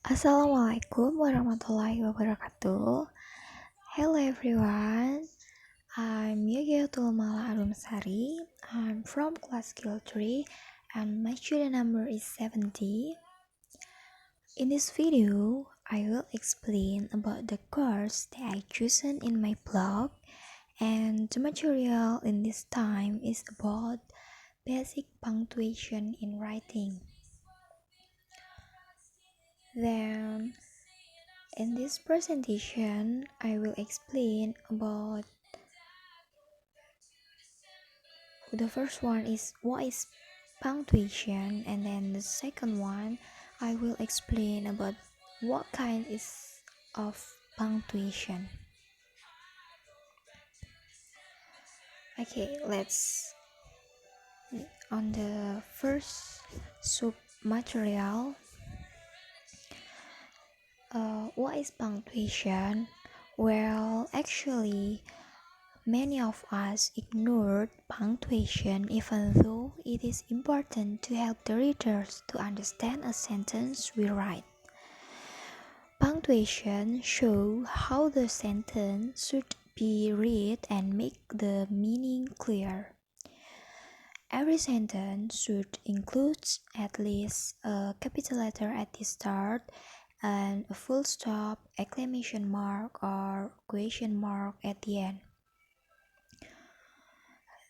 Assalamualaikum warahmatullahi wabarakatuh. Hello everyone, I'm Zakiatul Maula Arumsari. I'm from class skill 3 and my student number is 70. In this video, I will explain about the course that I chosen in my blog, and the material in this time is about basic punctuation in writing. Then in this presentation, I will explain about the first one is what is punctuation, and then the second one I will explain about what kind is of punctuation. Okay, let's on the first sub material. What is punctuation? Well, actually, many of us ignored punctuation even though it is important to help the readers to understand a sentence we write. Punctuation shows how the sentence should be read and make the meaning clear. Every sentence should include at least a capital letter at the start and a full stop, exclamation mark, or question mark at the end.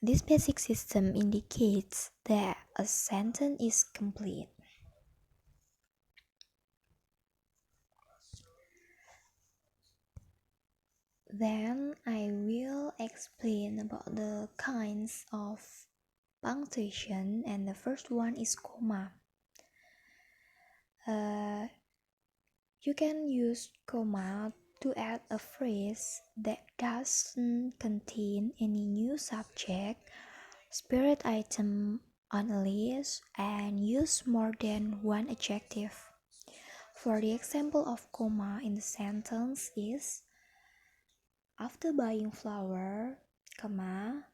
This basic system indicates that a sentence is complete. Then I will explain about the kinds of punctuation, and the first one is comma. You can use comma to add a phrase that doesn't contain any new subject, spirit item on a list, and use more than one adjective. For the example of comma in the sentence is, after buying flour, comma,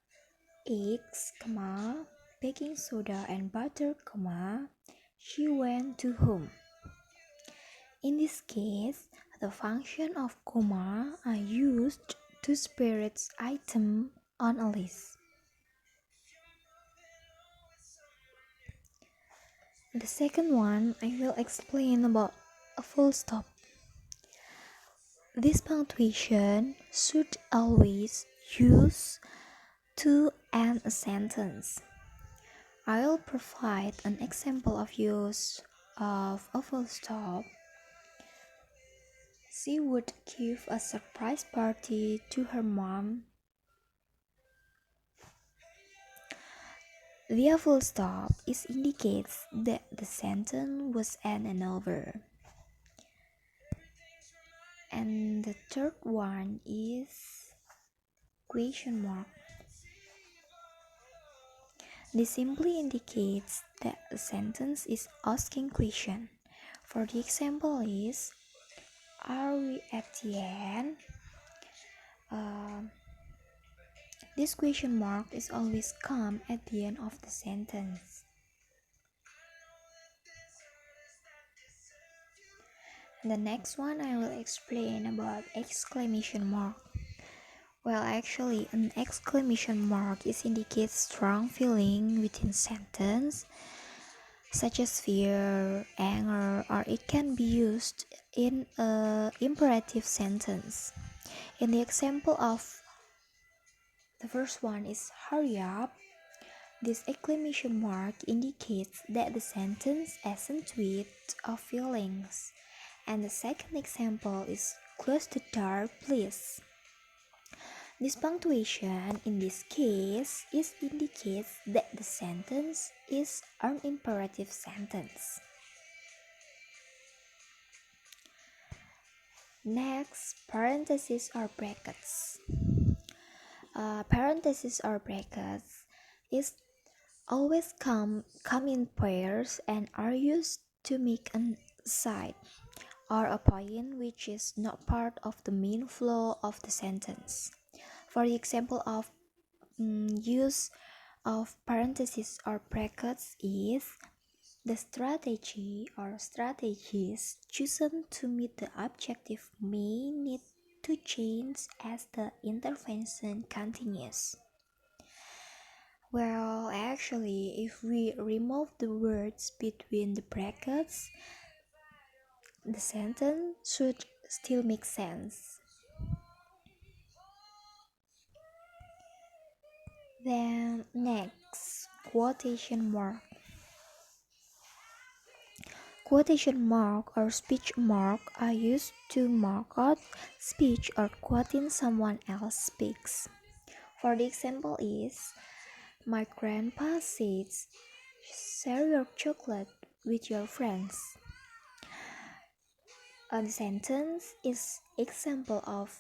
eggs, comma, baking soda and butter, comma, she went to home. In this case, the function of comma are used to spirit item on a list. The second one, I will explain about a full stop. This punctuation should always use to end a sentence. I'll provide an example of use of a full stop. She would give a surprise party to her mom. The full stop indicates that the sentence was end and over. And the third one is question mark. This simply indicates that the sentence is asking question. For the example is, are we at the end? This question mark is always come at the end of the sentence. The next one I will explain about exclamation mark. Well, actually, an exclamation mark indicates strong feeling within sentence, such as fear, anger, or it can be used in an imperative sentence. In the example of the first one is hurry up, this exclamation mark indicates that the sentence isn't with of feelings. And the second example is close the door, please. This punctuation in this case indicates that the sentence is an imperative sentence. Next, parentheses or brackets. Parentheses or brackets is always come in pairs and are used to make an aside or a point which is not part of the main flow of the sentence. For the example of use of parentheses or brackets is, The strategy or strategies chosen to meet the objective may need to change as the intervention continues. Well, actually, if we remove the words between the brackets, the sentence should still make sense. Then next, quotation mark. Quotation mark or speech mark are used to mark out speech or quoting someone else speaks. For the example is, my grandpa says, share your chocolate with your friends. A sentence is example of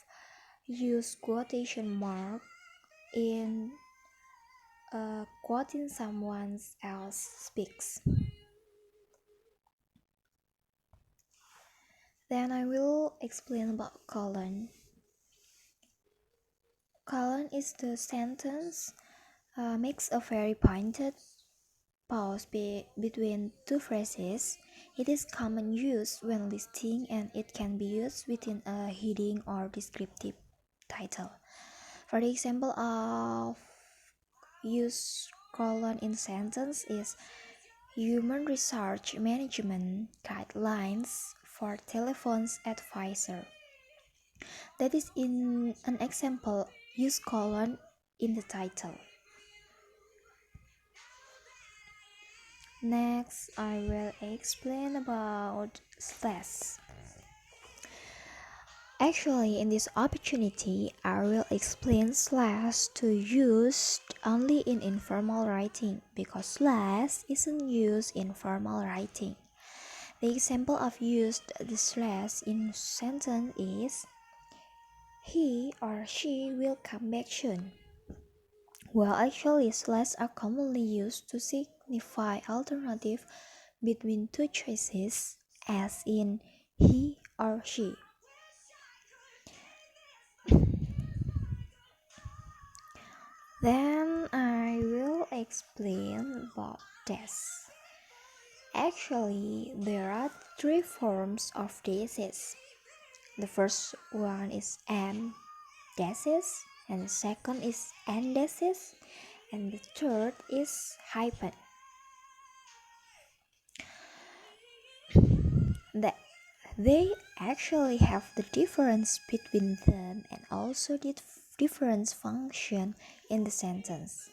use quotation mark in quoting someone else speaks. Then I will explain about colon. Colon is the sentence makes a very pointed pause between two phrases. It is common use when listing and it can be used within a heading or descriptive title. For the example of use colon in sentence is Human Research Management Guidelines for Telephones Advisor. That is in an example, use colon in the title. Next, I will explain about slash. Actually, in this opportunity, I will explain slash to use only in informal writing because slash isn't used in formal writing. The example of used the slash in sentence is he or she will come back soon. Well, actually, slash are commonly used to signify alternative between two choices, as in he or she. Then I will explain about this. Actually, there are three forms of dases. The first one is and dases, and the second is and dases, and the third is hyphen. They actually have the difference between them and also the different function in the sentence.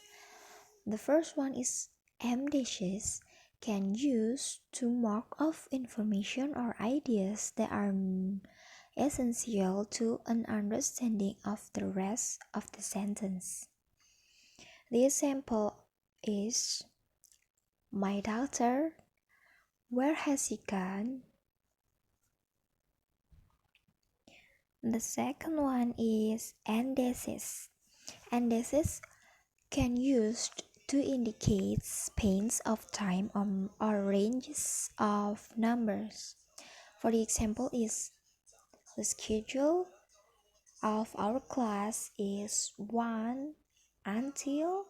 The first one is dases can use to mark off information or ideas that are essential to an understanding of the rest of the sentence. The example is my daughter, where has he gone? The second one is andesis. Andesis can used to indicate spans of time or ranges of numbers. For the example is the schedule of our class is 1 until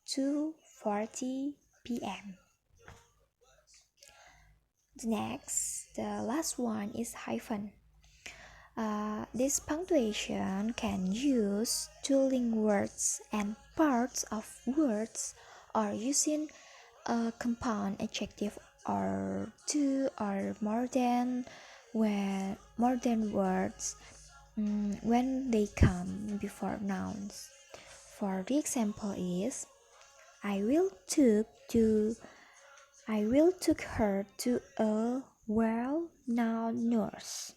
2:40 p.m. The last one is hyphen. This punctuation can use to link words and parts of words or using a compound adjective or two or more than words when they come before nouns. For the example is I will took her to a well-known nurse.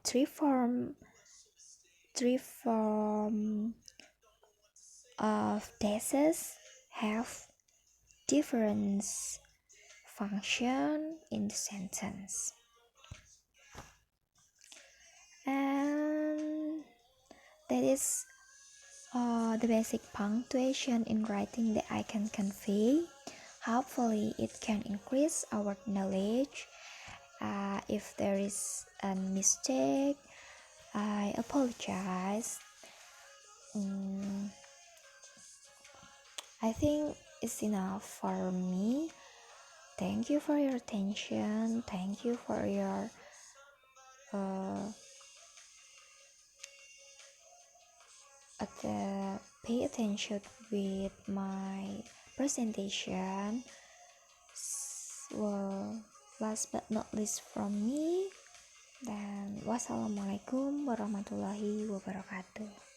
Three form of dases have different function in the sentence, and that is the basic punctuation in writing that I can convey. Hopefully it can increase our knowledge. If there is a mistake, I apologize. I think it's enough for me. Thank you for your attention. Thank you for your uh, pay attention with my presentation. Well, last but not least from me, dan wassalamualaikum warahmatullahi wabarakatuh.